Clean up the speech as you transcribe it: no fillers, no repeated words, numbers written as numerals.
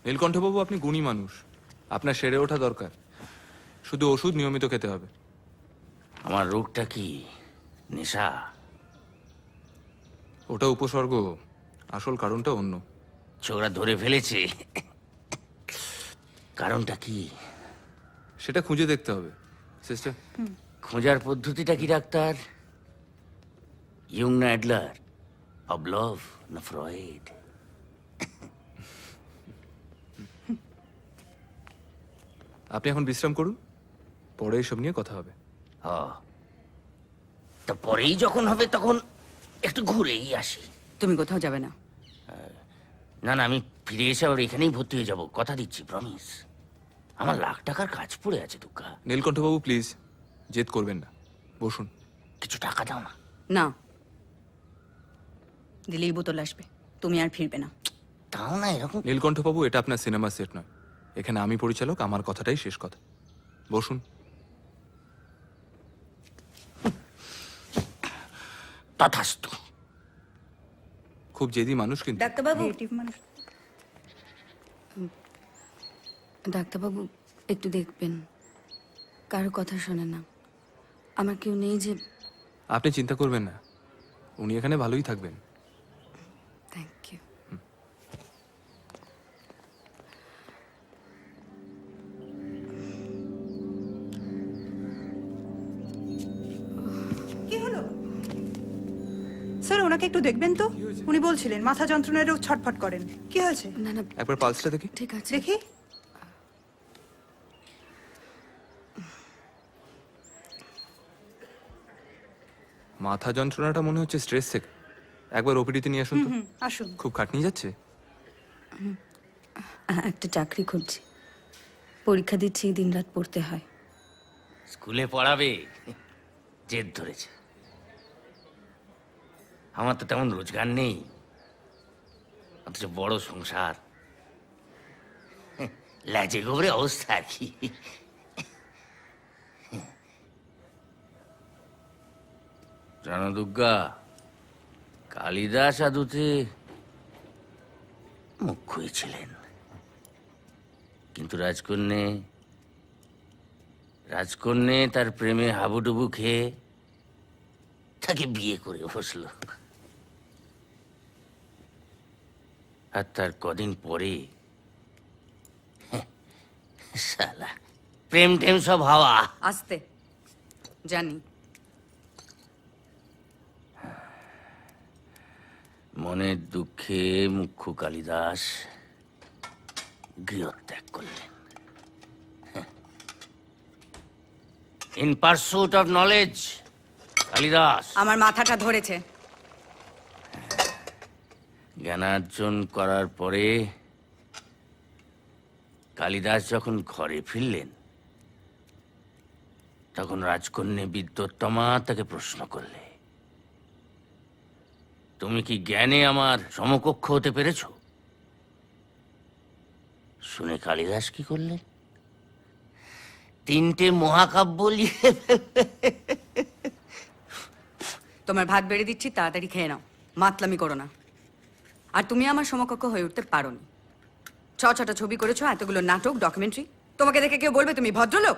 নীলকণ্ঠবাবু, আপনি গুণী মানুষ, আপনার সেরে ওঠা দরকার। শুধু ওষুধ নিয়মিত খেতে হবে। আমার রোগটা কি নেশা? ওটা উপসর্গ, আসল কারণটা অন্য। ছোকরা ধরে ফেলেছে। কারণটা কি সেটা খুঁজে দেখতে হবে সিস্টার। খোঁজার পদ্ধতিটা কি ডাক্তার? ইয়ং না অ্যাডলার, পাভলভ না ফ্রয়েড? আপনি এখন বিশ্রাম করুন, পরে এসব নিয়ে কথা হবে। তা পরেই যখন হবে তখন একটু ঘুরেই আসি। তুমি কোথাও যাবে না? না না, আমি ফিরে এসে আবার এখানেই ভর্তি হয়ে যাব, কথা দিচ্ছি, প্রমিস। আমার লাখ টাকার কাজ পড়ে আছে দুর্গা। নীলকণ্ঠবাবু প্লিজ জেদ করবেন না, বসুন। কিছু টাকা দাও না। না, দিলেই বোতল আসবে, তুমি আর ফিরবে না। তাও না এরকম। নীলকণ্ঠবাবু, এটা আপনার সিনেমা সেট নয়, এখানে আমি পরিচালক, আমার কথাটাই শেষ কথা। বসুন। তথাস্তু। খুব জেদি মানুষ কিন্তু। ডাক্তারবাবু, ডাক্তারবাবু একটু দেখবেন, কারো কথা শোনে না। আমার কেউ নেই যে। আপনি চিন্তা করবেন না, উনি এখানে ভালোই থাকবেন। Thank you. কি হলো স্যার? ওনাকে একটু দেখবেন তো, উনি বলছিলেন মাথা যন্ত্রণারও ছটফট করেন। কি হয়েছে? না না, একবার পালসটা দেখি। ঠিক আছে। দেখি। মাথা যন্ত্রণাটা মনে হচ্ছে স্ট্রেস থেকে। একবার ওপিডিতে নিয়ে আসুন তো। আসুন। খুব খাটনি যাচ্ছে। একটা চাকরি খুঁজছি, পরীক্ষা দিচ্ছি, দিনরাত পড়তে হয়। স্কুলে পড়াবে, জেদ ধরেছে। আমার তো তেমন রোজগার নেই, অথচ বড় সংসার। লাজে গোবরে অবস্থা আর কি। জানো দুর্গা, কালিদাস আদুতে মুখ্যই ছিলেন, কিন্তু রাজকন্যে তার প্রেমে হাবুডুবু খেয়ে তাকে বিয়ে করে বসলো। আর তার কদিন পরে শালা প্রেম টেম সব হাওয়া। আসতে জানি। মনের দুঃখে মুখ্য কালিদাস গৃহত্যাগ করলেন। In pursuit of knowledge Kalidas আমার মাথাটা ধরেছে। জ্ঞানার্জন করার পরে কালিদাস যখন ঘরে ফিরলেন, তখন রাজকন্যা বিদ্যোত্তমা তাকে প্রশ্ন করলে, তুমি কি জ্ঞানে আমার সমকক্ষ হতে পেরেছ? শুনে কালিদাস কি করলেন? 3টে মহাকাব্য লিখে তোমার ভাত বেড়ে দিচ্ছি, তাড়াতাড়ি খেয়ে নাও, মাতলামি করো না। আর তুমি আমার সমকক্ষ হয়ে উঠতে পারোনি। 6টা ছবি করেছো, এতগুলো নাটক, ডকুমেন্টারি। তোমাকে দেখে কেউ বলবে তুমি ভদ্রলোক?